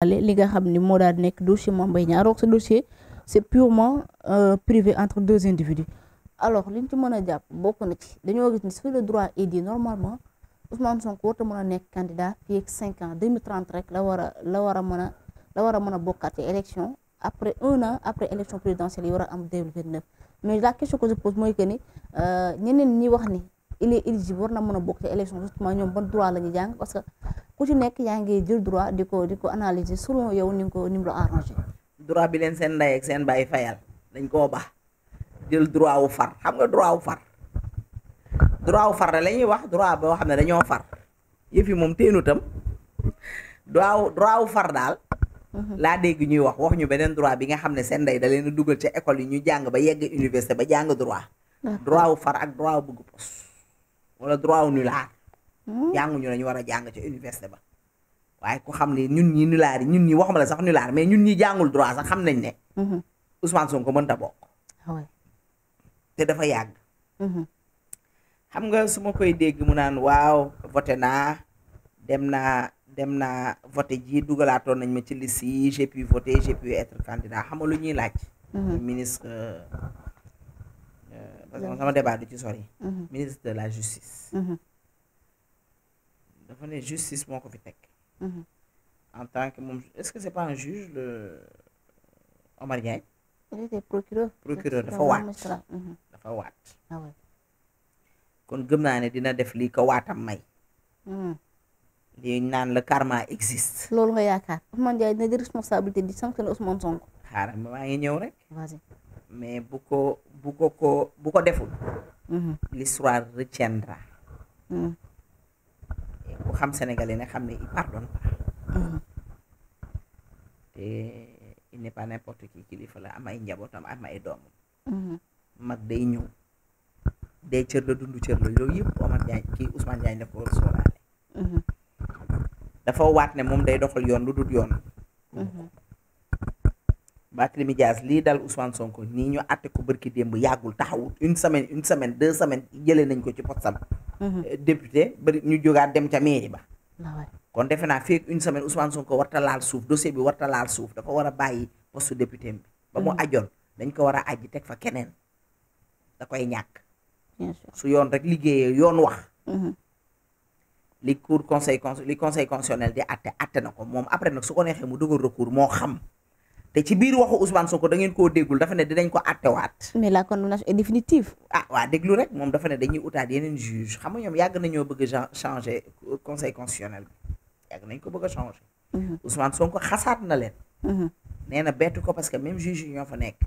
li nga xam ni moo daal nekk dossier Mame Mbaye Niang alors ce dossier c'est purement privé entre deux individus alors liñ ci mën a jàpp bokk na ci dañoo gis ni sur le droit est dit normalement Ousmane Sonko warta mën a nekk candidat fii ak 5 ans 2030 rek la war a mën a bokkaat ci élection après 1 an après élection présidentielle yi war a am 2029 mais la question que je pose mooy que ni ñeneen ñi wax ni il est éligible war na mën a bokk ci élection justement ñoom ban droit la ñu jàng parce que ku ci nekk yaa ngi jël droit di ko analyser selon yow ni mu la arrangé. droit bi leen seen ndey ak seen baay fayal dañ koo baax jël droit wu far xam nga droit wu far da la ñuy wax droit boo xam ne dañoo far yëf yi moom teenu tam droit wu far daal. laa dégg ñuy wax ñu beneen droit bi nga xam ne seen ndey da leen a dugal ca école yi ñu jàng ba yegg université ba jàng droit. droit wu far ak droit wu bëgg pos wala droit wu nulaar. jànguñu lañu war a jàng ca université ba waaye ku xam ne ñun ñi nulaar yi ñun ñi waxuma la sax nulaar mais ñun ñi jàngul droit sax xam nañ ne. Ousmane Sonko mënta bokk. te dafa yàgg. xam nga su ma koy dégg mu naan waaw voté naa dem naa voté ji dugalaatoon nañ ma ci liste yi j'ai pu voter j'ai pu être candidat xam nga lu ñuy laaj. ministre parce que sama débat du ci sori. ministre de la justice. dafa ne justice moo ko fi teg. en tant que moom est-ce que c'est pas un juge le Omar Diagne. il était procureur dafa waat. kon gëm naa ne dina def lii ko waatam may. li naan le karma existe. loolu nga yaakaar Ousmane Ndiaye dina di responsabilité di sanctionner Ousmane Sonko. xaaral maa ngi ñëw rek. vas-y. mais bu ko deful. l'histoire retiendra. ku xam sénégalais ne xam ne il pardonne pas. te il n'est pas n'importe qui kilifa la am ay njabootam am ay doomam. mag day ñëw. day cër la dund cër la loolu yëpp Omar Diagne kii Ousmane Diagne daf ko war a sóoraale. dafa waat ne moom day doxal yoon lu dul yoon. Barthélémy Dias lii dal Ousmane Sonko nii ñu àtte ko bërki démb yàggul taxawul une semaine 2 semaines jëlee nañ ko ci postam député bari ñu jógaat dem ca mairie ba. kon defe naa fii ak une semaine Ousmane Sonko warta laal suuf dossier bi warta laal suuf dafa war a bàyyi poste député bi. ba mu ajoon dañ ko war a ajji teg fa keneen da koy ñàkk. su yoon rek liggéeyee yoon wax. li conseil constitutionnel di atte na ko moom après nag su ko neexee mu dugal recours moo xam. te ci biir waxu Ousmane Sonko da ngeen koo déggul dafa ne dinañ ko attewaat. mais la condamnation est définitive. waa déglu rek moom dafa ne dañuy utaat yeneen juge xam nga ñoom yàgg nañoo bëgg a changer conseil constitutionnel bi yàgg nañ ko bëgg a changer. Ousmane Sonko xasaat na leen. nee na bettu ko parce que même juge yi ñoo fa nekk.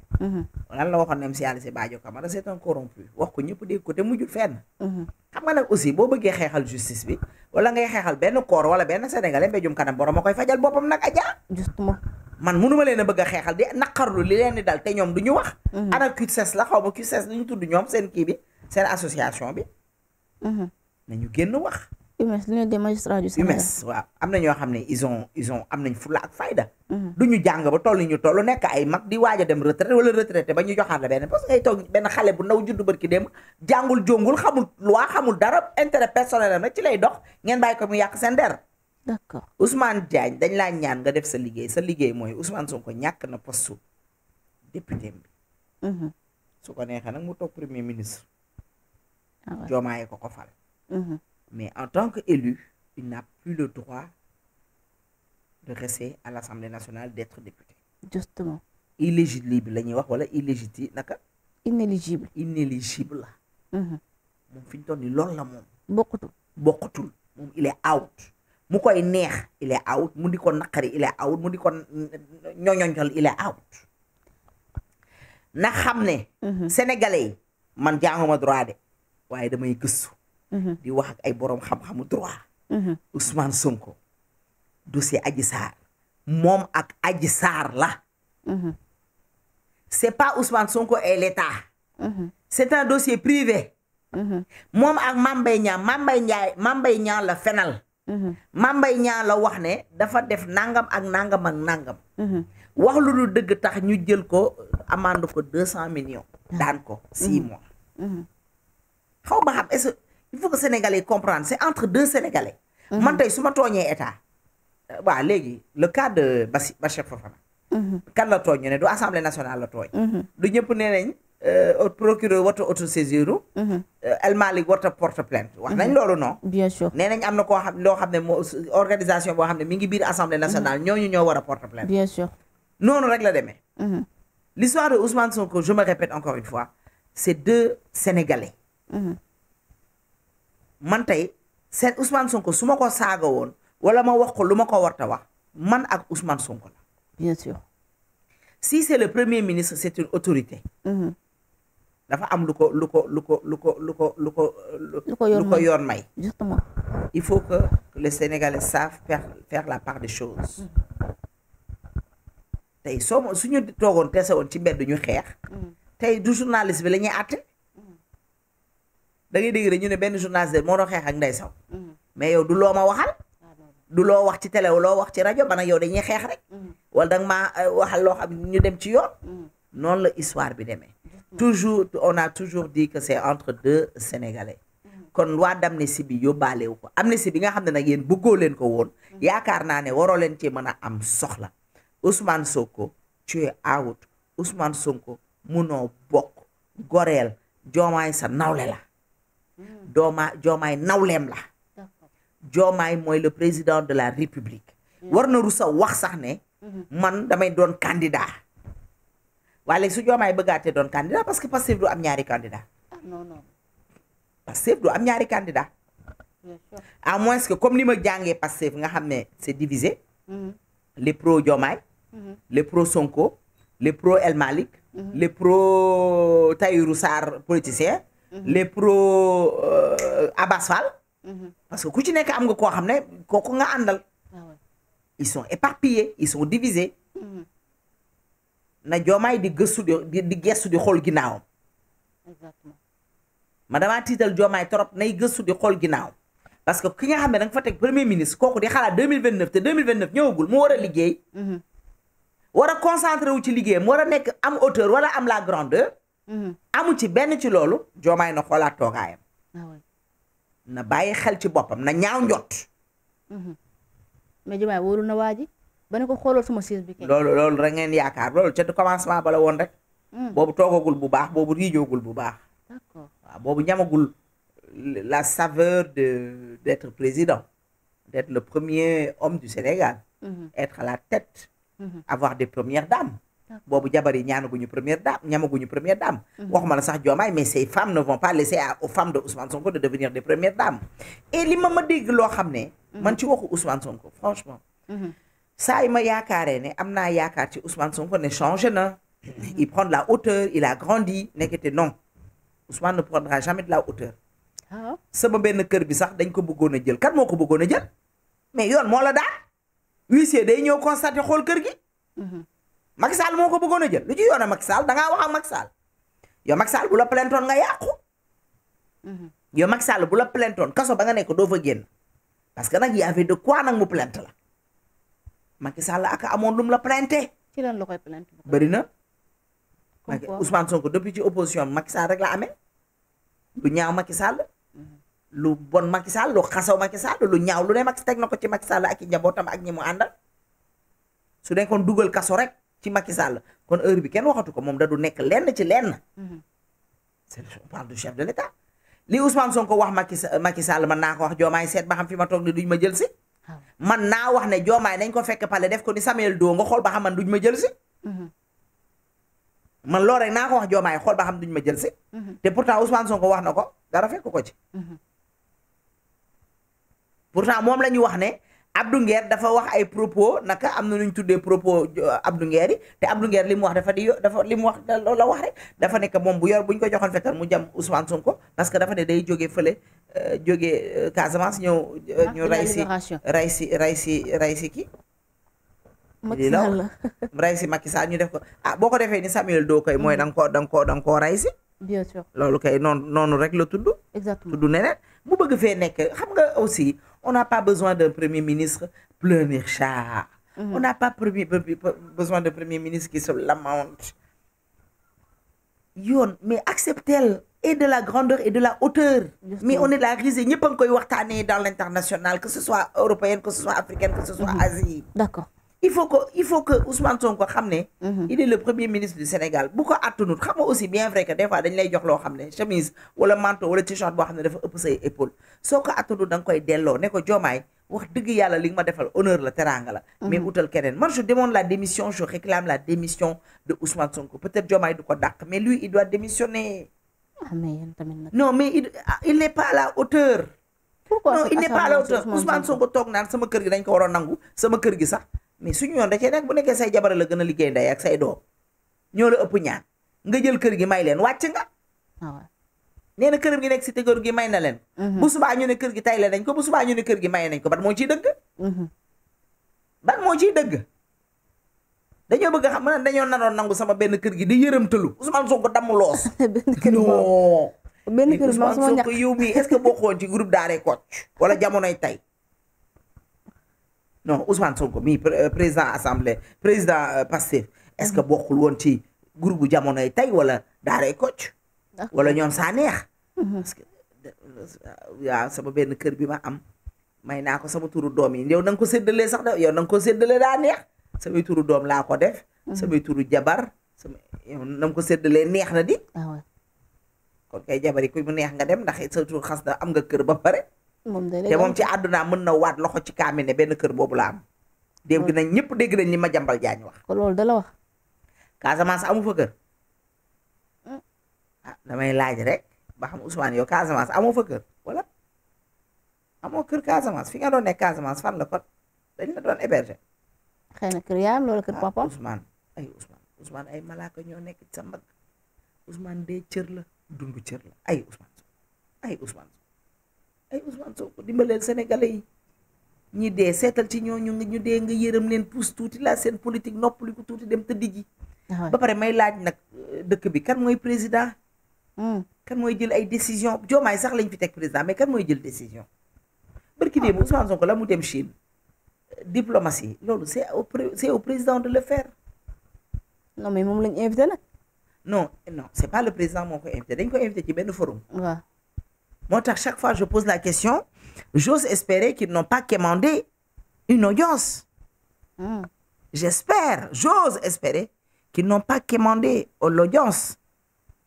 lan la waxoon nem si yàlla si Badio Camara c'est un corrompu wax ko ñëpp dégg ko te mujjul fenn. xam nga nag aussi boo bëggee xeexal justice bi wala ngay xeexal benn corps wala benn sénégalais mbéjum kanam borom a koy fajal boppam nag Adja. justement. man mënuma leen a bëgg a xeexal di naqarlu li leen di dal te ñoom du ñu wax. ana CUTSES la xaw ma CUTSES lu ñu tudd ñoom seen kii bi seen association bi. nañu génn wax. UMS l'Union des magistrats du Sénégal. UMS waaw am na ñoo xam ne ils ont am nañ fulla ak fayda. du ñu jàng ba toll ñu toll nekk ay mag di waaj a dem retraite wala retraité ba ñu joxaat la benn parce que ngay toog benn xale bu ndaw juddu barki dem jàngul jongul xamul loi xamul dara intérêt personnel am rek ci lay dox ngeen bàyyi ko mu yàq seen der. d'accord Ousmane Diagne dañ laa ñaan nga def sa liggéey mooy Ousmane Sonko ñàkk na poste député bi. su ko neexee nag mu toog premier ministre. Diomaye ko fal. mais en tant qu'élu il n'a plus le droit de rester à l'Assemblée nationale d'être député. justement. inéligible la ñuy wax wala illégitime naka. inéligible la. moom fi ñu toll nii loolu la moom. bokkutul moom il est out. mu koy neex il est out mu di ko naqari il est out mu di ko ñoñoñol il est out. na xam ne. sénégalais yi man jànguma droit de waaye damay gëstu. di wax ak ay borom xam-xamu droit. Ousmane Sonko dossier Adji Sarr moom ak Adji Sarr la. c'est pas Ousmane Sonko et l'État. c'est un dossier privé. moom ak Mame Mbaye Niang Mame Mbaye Niang la fenal. Mame Mbaye Niang la wax ne dafa def nangam ak nangam ak nangam. wax lu dul dëgg tax ñu jël ko amende ko 200 millions. daan ko 6 mois. xaw ma xam est-ce il faut que sénégalais comprendre c'est entre deux sénégalais. man tey su ma tooñee état waaw léegi le cas de Bachir Fofana. kan la tooñ ñu ne du assemblée nationale la tooñ. du ñëpp nee nañ procureur warta autosaisiru. El Malick warta porte plainte wax nañ loolu non. bien sûr nee nañ am na koo xam loo xam ne moo organisation boo xam ne mi ngi biir assemblée nationale ñooñu ñoo war a porte plainte. bien sûr noonu rek la demee. l'histoire de Ousmane Sonko je me répète encore une fois c'est deux Sénégalais. man tey seen Ousmane Sonko su ma ko saaga woon wala ma wax ko lu ma ko warta wax man ak Ousmane Sonko la. bien sûr. si c'est le premier ministre c'est une autorité. dafa am lu ko yoon may. justement. il faut que les Sénégalais savent faire la part des choses. tey suñu toogoon tese woon ci mbedd ñu xeex. tey du journaliste bi la ñuy àtte. da ngay dégg rek ñu ne benn journaliste moo doon xeex ak Ndeye Sow. mais yow du loo ma waxal. du loo wax ci télé loo wax ci rajo man ak yow dañuy xeex rek. wala danga maa waxal loo xam ñu dem ci yoon. noonu la histoire bi demee. toujours on a toujours dit que c'est entre deux Sénégalais. kon loi d'amnistie bi yóbbaale wu ko amnistie bi nga xam ne nag yéen bëggoo leen ko woon. yaakaar naa ne waroo leen ci mën a am soxla. Ousmane Sonko tu es out Ousmane Sonko munoo bokk goreel Diomaye sa nawle la. Diomaye nawleem la. Diomaye mooy le président de la République. war na rusa wax sax ne. man damay doon candidat. waaye léegi su Diomaye bëggaatee doon candidat parce que Pastef du am ñaari candidat. non non. Pastef du am ñaari candidat. à moins que comme ni ma jàngee Pastef nga xam ne c'est divisé. les pro Diomaye. les pro Sonko. les pro El Malick. les pro Tahirou Sarr politicien. les pro Abass Fall. parce que ku ci nekk am nga koo xam ne kooku nga àndal. ils sont éparpillés ils sont divisés. na Diomaye di gëstu di gestu di xool ginnaawam. exactement. ma damaa tiital Diomaye trop nay gëstu di xool ginnaaw. parce que ki nga xam ne da nga fa teg premier ministre kooku di xalaat 2029 te 2029 ñëwagul mu war a liggéey. war a concentré wu ci liggéeyam war a nekk am hauteur wala am la grandeur. amu ci benn ci loolu Diomaye na xoolaat toogaayam. na bàyyi xel ci boppam na ñaaw njot. mais Diomaye wóolu na waa ji ba ne ko xoolal sama siis bi. loolu rek ngeen yaakaar loolu ca commencement bala woon rek. boobu toogagul bu baax boobu riijoogul bu baax. d'accord waaw boobu ñamagul la saveur d'être président d'être le premier homme du Sénégal. être à la tête. avoir des premières dames. boobu jabar yi ñaanaguñu première dame ñamaguñu première dame. waxuma la sax Diomaye mais ces femmes ne vont pas laisser aux femmes de Ousmane Sonko de devenir des premières dames. et li ma dégg loo xam ne. man ci waxu Ousmane Sonko franchement. saa yi ma yaakaaree ne am naa yaakaar ci Ousmane Sonko ne changé na. il prend de la hauteur il a grandi nekkete non Ousmane ne prendra jamais de la hauteur. sama benn kër bi sax dañ ko bëggoon a jël kan moo ko bëggoon a jël. mais yoon moo la daan. huissier day ñëw constaté xool kër gi. Macky Sall moo ko bëggoon a jël lu ci yoon a Macky Sall da ngaa wax ak Macky Sall. yow Macky Sall bu la plaintoon nga yàqu. yow Macky Sall bu la plaintoon kaso ba nga nekk doo fa génn. parce que nag y avait de quoi nag mu plainte la. Macky Sall ak amoon lu mu la plainté. ci lan la koy plainte. bëri na. Ousmane Sonko depuis ci opposition Macky Sall rek la amee. lu ñaaw Macky Sall. lu bon Macky Sall lu xasaw Macky Sall lu ñaaw lu ne Macky teg na ko ci Macky Sall ak i njabootam ak ñi mu àndal. su nekkoon dugal kaso rek ci Macky Sall kon heure bi kenn waxatu ko moom da du nekk lenn ci lenn. on parle du chef de l'État. li Ousmane Sonko wax Macky Sall man naa ko wax Diomaye seet ba xam fi ma toog ni duñ ma jël si. man naa wax ne Diomaye nañ ko fekk pale def ko ni Samuel Doe nga xool ba xam man duñ ma jël si. man loolu rek naa ko wax Diomaye xool ba xam duñ ma jël si. te pourtant Ousmane Sonko wax na ko dara fekk ko ci. pourtant moom la ñu wax ne Abdou Nguer dafa wax ay propos naka am na lu ñu tuddee propos Abdou Nguer yi te Abdou Nguer li mu wax dafa li mu wax la wax rek dafa nekk moom bu yor bu ñu ko joxoon fetal mu jam Ousmane Sonko parce que dafa ne day jógee fële jógee Casamance ñëw ñu ray si kii. Macky Sall ray si Macky Sall ñu def ko boo ko defee ni Samuel Doe koy mooy da nga koo ray si. bien sûr loolu kay noonu rek la tudd. exactement tudd neneen mu bëgg fee nekk xam nga aussi on n'a pas besoin d'un premier ministre pleurnichard. on n'a pas besoin d'un premier ministre qui se lamente. yoon mais acceptel et de la grandeur et de la hauteur. Justement. Mais on est la risée ñëpp a ngi koy waxtaanee dans l'international, que ce soit européenne, que ce soit africaine, que ce soit Asie. d'accord. Il faut que Ousmane Sonko xam ne. Il est le premier ministre du Sénégal bu ko attanut xam nga aussi bien vrai que des fois dañ lay jox loo xam ne chemise wala manteau wala t-shirt boo xam ne dafa ëpp say épaule soo ko attanut da nga koy delloo ne ko Diomaye wax dëgg yàlla li nga ma defal honneur la teraanga la. mais utal keneen man je demande la démission, je réclame la démission de Ousmane Sonko peut-être Diomaye du ko dàq mais lui il doit démissionner. ah mais yéen tamit nag. non mais il n'est pas à la hauteur. pourquoi non cette il n'est pas à la acharnement sur hauteur Ousmane Sonko toog naan sama kër gi dañ ko waroon nangu sama kër gi sax mais suñu yoon da cee nekk bu nekkee say jabar la gën a liggéey ndey ak say doom ñoo la ëpp ñaan nga jël kër gi may leen wàcc nga. ah ouais. nee na kër gi nekk si te kër gi may na leen. bu subaa ñu ne kër gi tay la nañ ko bu subaa ñu ne kër gi may nañ ko ban moo ciy dëgg. ban moo ciy dëgg. dañoo bëgg a xam ne dañoo naroon nangu sama benn kër gi di yërëmtalu Ousmane Sonko damm loos. benn kër non. benn kër ma sama Ousmane ñàkk Sonko yow mii est-ce que bokkoon ci groupe Daaray Kocc wala jamonoy tay non Ousmane Sonko mii président assemblée président Pastef est-ce que bokkul woon ci groupe bu jamonoy tay wala Daaray Kocc wala ñoom saa neex. parce que waaw sama benn kër bi ma am may naa ko sama turu doom yi yow na nga ko séddalee sax da yow na nga ko séddalee daa neex samay turu doom laa ko def. samay turu jabar sama yow na nga ko séddalee neex na di. ah ouais. kon kay jabar yi ku mu neex nga dem ndax sa tur xas na am nga kër ba pare. moom day te moom ci àdduna mën na waat loxo ci kaami ne benn kër boobu la am. dégg nañ ñëpp dégg nañ li ma jambal jaañ wax. ko loolu da la wax. Casamance amu fa kër. ah damay laaj rek ba xam Ousmane yow Casamance amoo fa kër wala amoo kër Casamance fi nga doon nekk Casamance fan la kon dañ la doon héberger. xëy na kër yaayam loolu kër papam. Ousmane ay malaaka ñoo nekk ci sa mbagg Ousmane dee cër la dundu cër la ay Ousmane Sonko dimbaleel sénégalais yi ñi dee seetal ci ñooñu ñu dee nga yërëm leen pousse tuuti la seen politique noppali ko tuuti dem tëddi ji. ba pare may laaj nag dëkk bi kan mooy président. kan mooy jël ay décision Diomaye sax lañ fi teg président mais kan mooy jël décision. barki démb Ousmane Sonko la mu dem Chine diplomatie loolu c'est au président de le faire. non mais moom lañ invité nag. non c'est pas le président moo ko invité dañ ko invité ci benn forum. waaw. moo tax chaque fois je pose la question j'ose espérer qu'ils n'ont pas quémandé une audience. j'ose espérer qu'ils n'ont pas quémandé l'audience.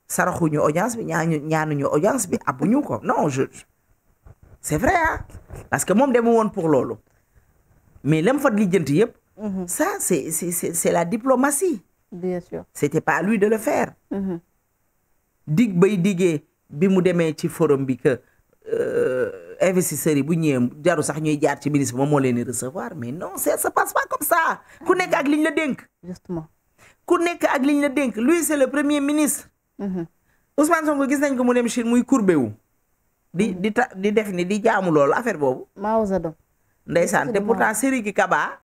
saraxuñu audience bi ñaanuñu audience bi abuñu ko non c'est vrai ah parce que moom demu woon pour loolu mais lam fa lijjanti yëpp. ça c'est la diplomatie. bien sûr. c'était pas à lui de le faire. dig bay diggee bi mu demee ci forum bi que investisseurs yi bu ñëwee jaru sax ñuy jaar ci ministre moom moo leen di recevoir mais non ça se passe pas comme ça ku nekk ak liñ la dénk. justement. ku nekk ak liñ la dénk lui c'est le premier ministre. Ousmane Sonko gis nañ ko mu dem Chine muy courbé wu. di def ni di jaamu loolu affaire boobu. Mao Zedong. ndeysaan te pourtant Sidiki Kaba